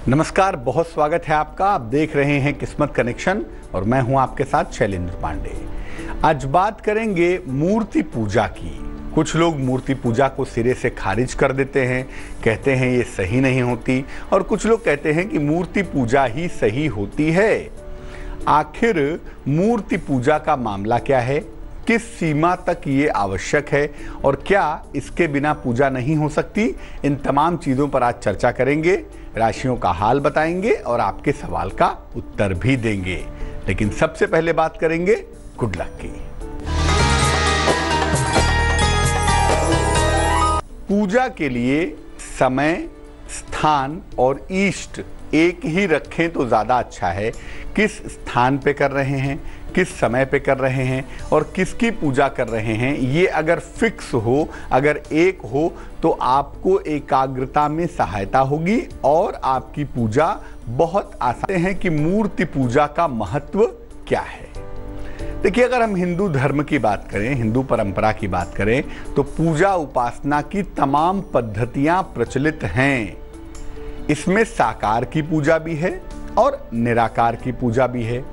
नमस्कार, बहुत स्वागत है आपका। आप देख रहे हैं किस्मत कनेक्शन और मैं हूं आपके साथ शैलेंद्र पांडे। आज बात करेंगे मूर्ति पूजा की। कुछ लोग मूर्ति पूजा को सिरे से खारिज कर देते हैं, कहते हैं ये सही नहीं होती, और कुछ लोग कहते हैं कि मूर्ति पूजा ही सही होती है। आखिर मूर्ति पूजा का मामला क्या है, किस सीमा तक ये आवश्यक है और क्या इसके बिना पूजा नहीं हो सकती, इन तमाम चीज़ों पर आज चर्चा करेंगे। राशियों का हाल बताएंगे और आपके सवाल का उत्तर भी देंगे। लेकिन सबसे पहले बात करेंगे गुड लक की। पूजा के लिए समय, स्थान और इष्ट एक ही रखें तो ज़्यादा अच्छा है। किस स्थान पे कर रहे हैं, किस समय पे कर रहे हैं और किसकी पूजा कर रहे हैं, ये अगर फिक्स हो, अगर एक हो, तो आपको एकाग्रता में सहायता होगी और आपकी पूजा बहुत आसान है। कि मूर्ति पूजा का महत्व क्या है। देखिए, अगर हम हिंदू धर्म की बात करें, हिंदू परंपरा की बात करें, तो पूजा उपासना की तमाम पद्धतियां प्रचलित हैं। इसमें साकार की पूजा भी है और निराकार की पूजा भी है।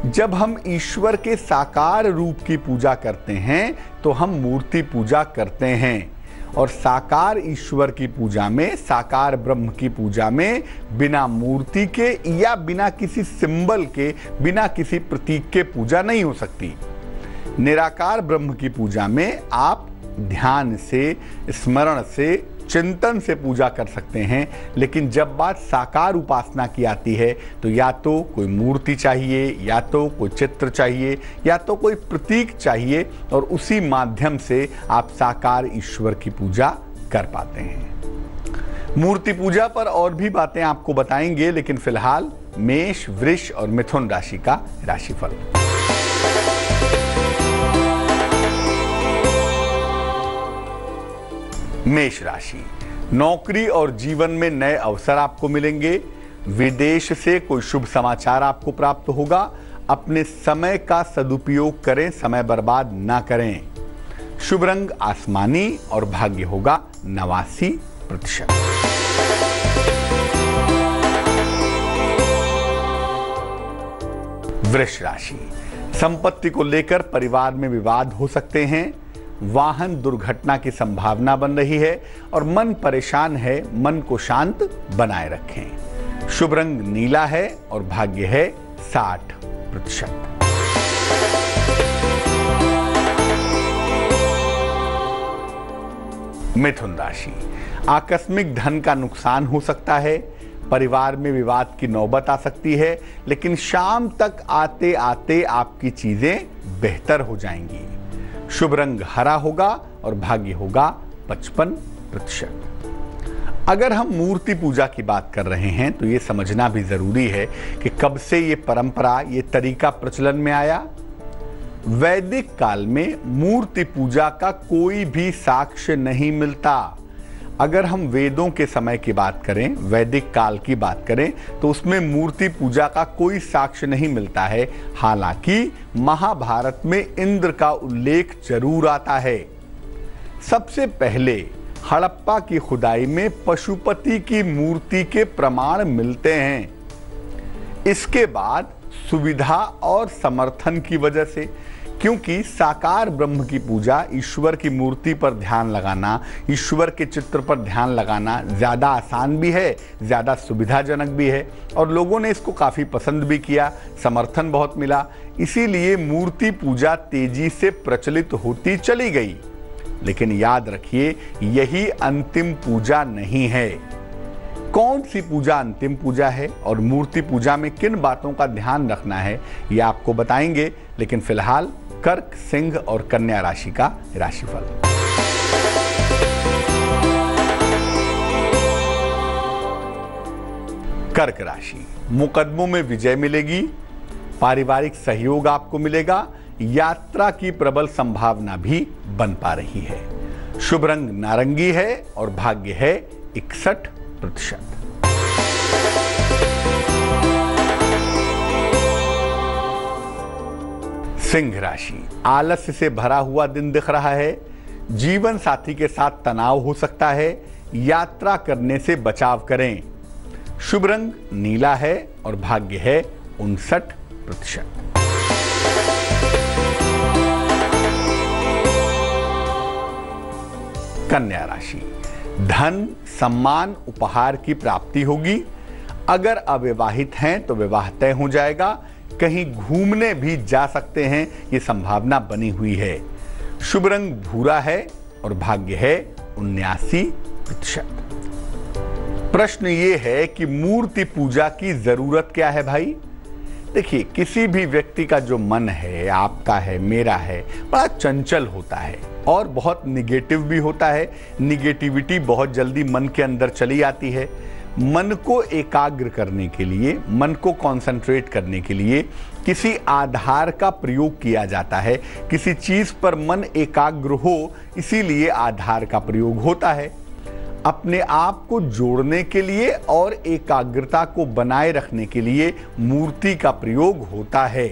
जब हम ईश्वर के साकार रूप की पूजा करते हैं तो हम मूर्ति पूजा करते हैं, और साकार ईश्वर की पूजा में, साकार ब्रह्म की पूजा में बिना मूर्ति के या बिना किसी सिंबल के, बिना किसी प्रतीक के पूजा नहीं हो सकती। निराकार ब्रह्म की पूजा में आप ध्यान से, स्मरण से, चिंतन से पूजा कर सकते हैं। लेकिन जब बात साकार उपासना की आती है तो या तो कोई मूर्ति चाहिए, या तो कोई चित्र चाहिए, या तो कोई प्रतीक चाहिए, और उसी माध्यम से आप साकार ईश्वर की पूजा कर पाते हैं। मूर्ति पूजा पर और भी बातें आपको बताएंगे, लेकिन फिलहाल मेष, वृष और मिथुन राशि का राशिफल। मेष राशि, नौकरी और जीवन में नए अवसर आपको मिलेंगे। विदेश से कोई शुभ समाचार आपको प्राप्त होगा। अपने समय का सदुपयोग करें, समय बर्बाद ना करें। शुभ रंग आसमानी और भाग्य होगा 89%। वृष राशि, संपत्ति को लेकर परिवार में विवाद हो सकते हैं। वाहन दुर्घटना की संभावना बन रही है और मन परेशान है, मन को शांत बनाए रखें। शुभ रंग नीला है और भाग्य है 60%। मिथुन राशि, आकस्मिक धन का नुकसान हो सकता है। परिवार में विवाद की नौबत आ सकती है, लेकिन शाम तक आते आते आपकी चीजें बेहतर हो जाएंगी। शुभ रंग हरा होगा और भाग्य होगा 55%। अगर हम मूर्ति पूजा की बात कर रहे हैं तो ये समझना भी जरूरी है कि कब से ये परंपरा, ये तरीका प्रचलन में आया। वैदिक काल में मूर्ति पूजा का कोई भी साक्ष्य नहीं मिलता। अगर हम वेदों के समय की बात करें, वैदिक काल की बात करें, तो उसमें मूर्ति पूजा का कोई साक्ष्य नहीं मिलता है। हालांकि महाभारत में इंद्र का उल्लेख जरूर आता है। सबसे पहले हड़प्पा की खुदाई में पशुपति की मूर्ति के प्रमाण मिलते हैं। इसके बाद सुविधा और समर्थन की वजह से, क्योंकि साकार ब्रह्म की पूजा, ईश्वर की मूर्ति पर ध्यान लगाना, ईश्वर के चित्र पर ध्यान लगाना ज़्यादा आसान भी है, ज़्यादा सुविधाजनक भी है, और लोगों ने इसको काफ़ी पसंद भी किया, समर्थन बहुत मिला। इसीलिए मूर्ति पूजा तेजी से प्रचलित होती चली गई। लेकिन याद रखिए, यही अंतिम पूजा नहीं है। कौन सी पूजा अंतिम पूजा है और मूर्ति पूजा में किन बातों का ध्यान रखना है, ये आपको बताएंगे। लेकिन फिलहाल कर्क, सिंह और कन्या राशि का राशिफल। कर्क राशि, मुकदमों में विजय मिलेगी। पारिवारिक सहयोग आपको मिलेगा। यात्रा की प्रबल संभावना भी बन पा रही है। शुभ रंग नारंगी है और भाग्य है 61%। सिंह राशि, आलस्य से भरा हुआ दिन दिख रहा है। जीवन साथी के साथ तनाव हो सकता है। यात्रा करने से बचाव करें। शुभ रंग नीला है और भाग्य है 59%। कन्या राशि, धन, सम्मान, उपहार की प्राप्ति होगी। अगर अविवाहित हैं तो विवाह तय हो जाएगा। कहीं घूमने भी जा सकते हैं, ये संभावना बनी हुई है। शुभ रंग भूरा है और भाग्य है 79%। प्रश्न ये है कि मूर्ति पूजा की जरूरत क्या है भाई? देखिए, किसी भी व्यक्ति का जो मन है, आपका है, मेरा है, बड़ा चंचल होता है और बहुत निगेटिव भी होता है। निगेटिविटी बहुत जल्दी मन के अंदर चली आती है। मन को एकाग्र करने के लिए, मन को कंसंट्रेट करने के लिए किसी आधार का प्रयोग किया जाता है। किसी चीज पर मन एकाग्र हो, इसीलिए आधार का प्रयोग होता है। अपने आप को जोड़ने के लिए और एकाग्रता को बनाए रखने के लिए मूर्ति का प्रयोग होता है।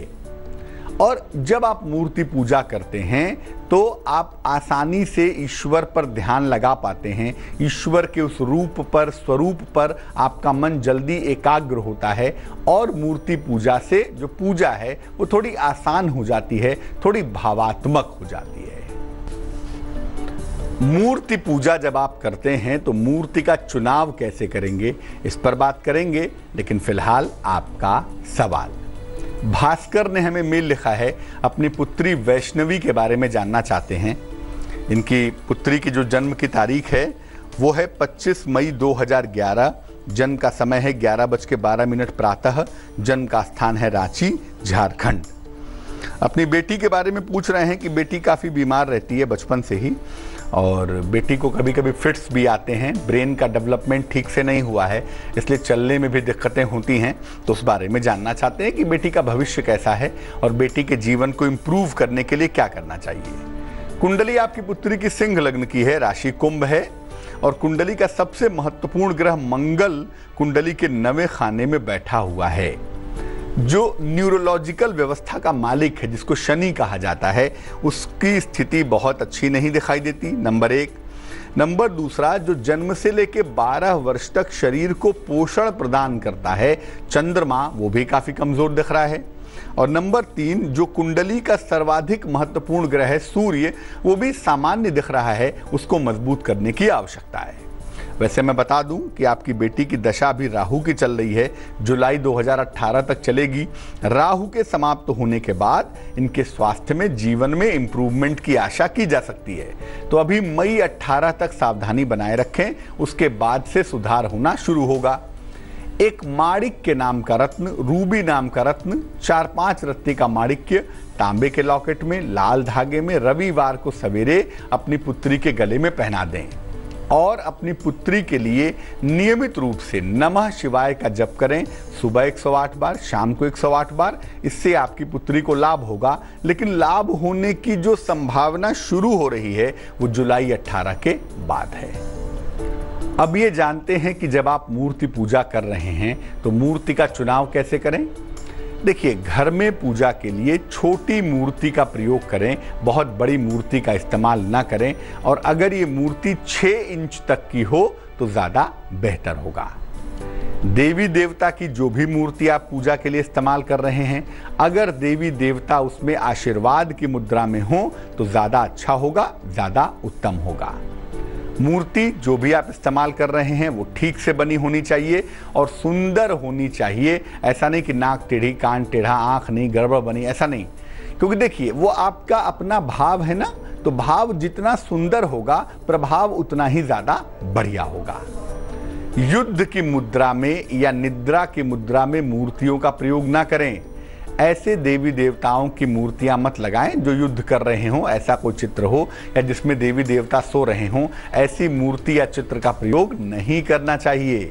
और जब आप मूर्ति पूजा करते हैं तो आप आसानी से ईश्वर पर ध्यान लगा पाते हैं। ईश्वर के उस रूप पर, स्वरूप पर आपका मन जल्दी एकाग्र होता है और मूर्ति पूजा से जो पूजा है वो थोड़ी आसान हो जाती है, थोड़ी भावात्मक हो जाती है। मूर्ति पूजा जब आप करते हैं तो मूर्ति का चुनाव कैसे करेंगे, इस पर बात करेंगे। लेकिन फिलहाल आपका सवाल, भास्कर ने हमें मेल लिखा है, अपनी पुत्री वैष्णवी के बारे में जानना चाहते हैं। इनकी पुत्री की जो जन्म की तारीख है वो है 25 मई 2011। जन्म का समय है 11:12 प्रातः। जन्म का स्थान है रांची, झारखंड। अपनी बेटी के बारे में पूछ रहे हैं कि बेटी काफ़ी बीमार रहती है बचपन से ही, और बेटी को कभी कभी फिट्स भी आते हैं। ब्रेन का डेवलपमेंट ठीक से नहीं हुआ है, इसलिए चलने में भी दिक्कतें होती हैं। तो उस बारे में जानना चाहते हैं कि बेटी का भविष्य कैसा है और बेटी के जीवन को इम्प्रूव करने के लिए क्या करना चाहिए। कुंडली आपकी पुत्री की सिंह लग्न की है, राशि कुंभ है और कुंडली का सबसे महत्वपूर्ण ग्रह मंगल कुंडली के 9वें खाने में बैठा हुआ है। जो न्यूरोलॉजिकल व्यवस्था का मालिक है, जिसको शनि कहा जाता है, उसकी स्थिति बहुत अच्छी नहीं दिखाई देती, नंबर 1। नंबर दूसरा, जो जन्म से लेके 12 वर्ष तक शरीर को पोषण प्रदान करता है, चंद्रमा, वो भी काफी कमजोर दिख रहा है। और नंबर 3, जो कुंडली का सर्वाधिक महत्वपूर्ण ग्रह है सूर्य, वो भी सामान्य दिख रहा है, उसको मजबूत करने की आवश्यकता है। वैसे मैं बता दूं कि आपकी बेटी की दशा अभी राहु की चल रही है, जुलाई 2018 तक चलेगी। राहु के समाप्त होने के बाद इनके स्वास्थ्य में, जीवन में इंप्रूवमेंट की आशा की जा सकती है। तो अभी मई 18 तक सावधानी बनाए रखें, उसके बाद से सुधार होना शुरू होगा। एक माणिक्य नाम का रत्न, रूबी नाम का रत्न, 4-5 रत्ती का माणिक्य तांबे के लॉकेट में लाल धागे में रविवार को सवेरे अपनी पुत्री के गले में पहना दें और अपनी पुत्री के लिए नियमित रूप से नमः शिवाय का जप करें, सुबह 108 बार, शाम को 108 बार। इससे आपकी पुत्री को लाभ होगा, लेकिन लाभ होने की जो संभावना शुरू हो रही है वो जुलाई 18 के बाद है। अब ये जानते हैं कि जब आप मूर्ति पूजा कर रहे हैं तो मूर्ति का चुनाव कैसे करें। देखिए, घर में पूजा के लिए छोटी मूर्ति का प्रयोग करें, बहुत बड़ी मूर्ति का इस्तेमाल ना करें। और अगर ये मूर्ति 6 इंच तक की हो तो ज़्यादा बेहतर होगा। देवी देवता की जो भी मूर्ति आप पूजा के लिए इस्तेमाल कर रहे हैं, अगर देवी देवता उसमें आशीर्वाद की मुद्रा में हो तो ज़्यादा अच्छा होगा, ज़्यादा उत्तम होगा। मूर्ति जो भी आप इस्तेमाल कर रहे हैं वो ठीक से बनी होनी चाहिए और सुंदर होनी चाहिए। ऐसा नहीं कि नाक टेढ़ी, कान टेढ़ा, आंख नहीं, गड़बड़ बनी, ऐसा नहीं। क्योंकि देखिए, वो आपका अपना भाव है ना, तो भाव जितना सुंदर होगा प्रभाव उतना ही ज़्यादा बढ़िया होगा। युद्ध की मुद्रा में या निद्रा की मुद्रा में मूर्तियों का प्रयोग ना करें। ऐसे देवी देवताओं की मूर्तियां मत लगाएं जो युद्ध कर रहे हों, ऐसा कोई चित्र हो या जिसमें देवी देवता सो रहे हों, ऐसी मूर्ति या चित्र का प्रयोग नहीं करना चाहिए।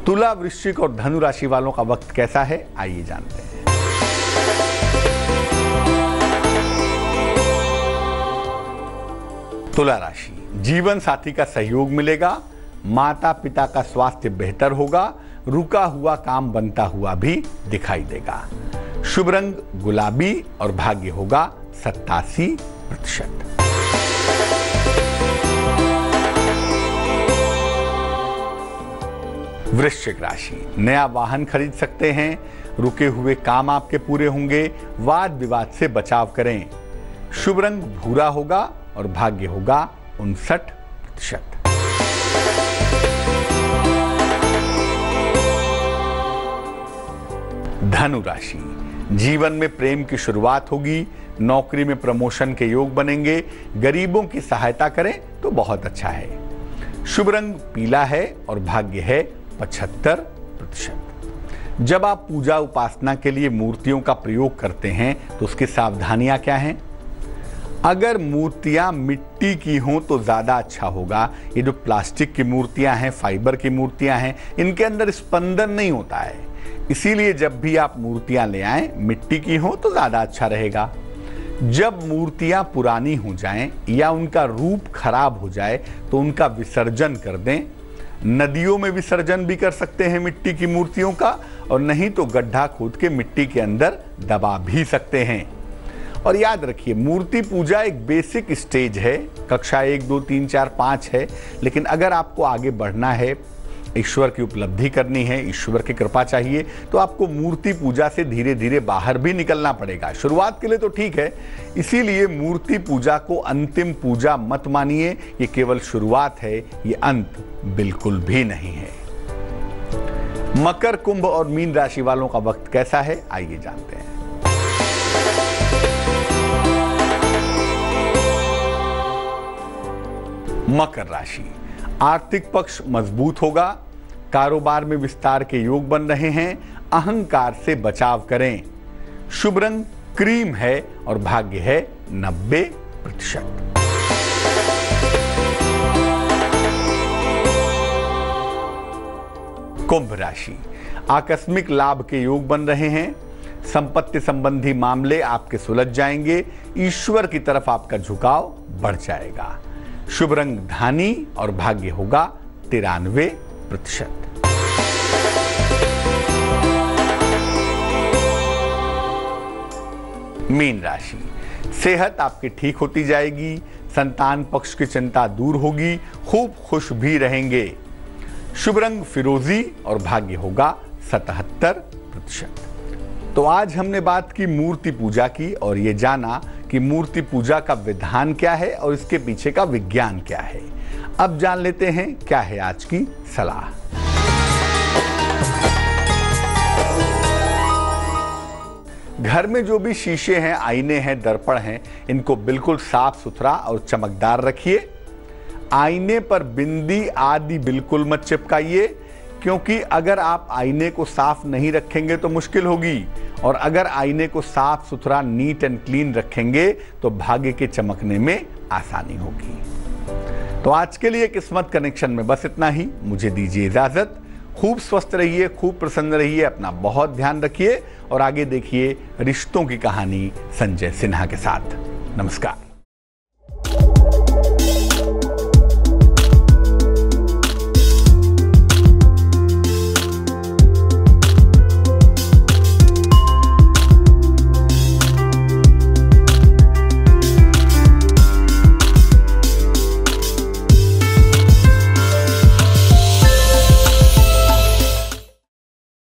तुला, वृश्चिक और धनु राशि वालों का वक्त कैसा है, आइए जानते हैं। तुला राशि, जीवन साथी का सहयोग मिलेगा, माता पिता का स्वास्थ्य बेहतर होगा, रुका हुआ काम बनता हुआ भी दिखाई देगा। शुभ रंग गुलाबी और भाग्य होगा 87%। वृश्चिक राशि, नया वाहन खरीद सकते हैं। रुके हुए काम आपके पूरे होंगे। वाद विवाद से बचाव करें। शुभ रंग भूरा होगा और भाग्य होगा 59%। धनु राशि, जीवन में प्रेम की शुरुआत होगी। नौकरी में प्रमोशन के योग बनेंगे। गरीबों की सहायता करें तो बहुत अच्छा है। शुभ रंग पीला है और भाग्य है 75%। जब आप पूजा उपासना के लिए मूर्तियों का प्रयोग करते हैं तो उसकी सावधानियां क्या हैं? अगर मूर्तियां मिट्टी की हों तो ज़्यादा अच्छा होगा। ये जो प्लास्टिक की मूर्तियां हैं, फाइबर की मूर्तियां हैं, इनके अंदर स्पंदन नहीं होता है। इसीलिए जब भी आप मूर्तियां ले आएं, मिट्टी की हों तो ज़्यादा अच्छा रहेगा। जब मूर्तियां पुरानी हो जाएं या उनका रूप खराब हो जाए तो उनका विसर्जन कर दें। नदियों में विसर्जन भी कर सकते हैं मिट्टी की मूर्तियों का, और नहीं तो गड्ढा खोद के मिट्टी के अंदर दबा भी सकते हैं। और याद रखिए, मूर्ति पूजा एक बेसिक स्टेज है, कक्षा 1, 2, 3, 4, 5 है। लेकिन अगर आपको आगे बढ़ना है, ईश्वर की उपलब्धि करनी है, ईश्वर की कृपा चाहिए, तो आपको मूर्ति पूजा से धीरे धीरे बाहर भी निकलना पड़ेगा। शुरुआत के लिए तो ठीक है, इसीलिए मूर्ति पूजा को अंतिम पूजा मत मानिए। ये केवल शुरुआत है, ये अंत बिल्कुल भी नहीं है। मकर, कुंभ और मीन राशि वालों का वक्त कैसा है, आइए जानते हैं। मकर राशि, आर्थिक पक्ष मजबूत होगा। कारोबार में विस्तार के योग बन रहे हैं। अहंकार से बचाव करें। शुभ रंग क्रीम है और भाग्य है 90%। कुंभ राशि, आकस्मिक लाभ के योग बन रहे हैं। संपत्ति संबंधी मामले आपके सुलझ जाएंगे। ईश्वर की तरफ आपका झुकाव बढ़ जाएगा। शुभ रंग धानी और भाग्य होगा 93%। मीन राशि, सेहत आपकी ठीक होती जाएगी। संतान पक्ष की चिंता दूर होगी। खूब खुश भी रहेंगे। शुभ रंग फिरोजी और भाग्य होगा 77%। तो आज हमने बात की मूर्ति पूजा की और ये जाना कि मूर्ति पूजा का विधान क्या है और इसके पीछे का विज्ञान क्या है। अब जान लेते हैं क्या है आज की सलाह। घर में जो भी शीशे हैं, आईने हैं, दर्पण हैं, इनको बिल्कुल साफ सुथरा और चमकदार रखिए। आईने पर बिंदी आदि बिल्कुल मत चिपकाइए, क्योंकि अगर आप आईने को साफ नहीं रखेंगे तो मुश्किल होगी, और अगर आईने को साफ सुथरा नीट एंड क्लीन रखेंगे तो भाग्य के चमकने में आसानी होगी। तो आज के लिए किस्मत कनेक्शन में बस इतना ही। मुझे दीजिए इजाजत। खूब स्वस्थ रहिए, खूब प्रसन्न रहिए, अपना बहुत ध्यान रखिए और आगे देखिए रिश्तों की कहानी संजय सिन्हा के साथ। नमस्कार।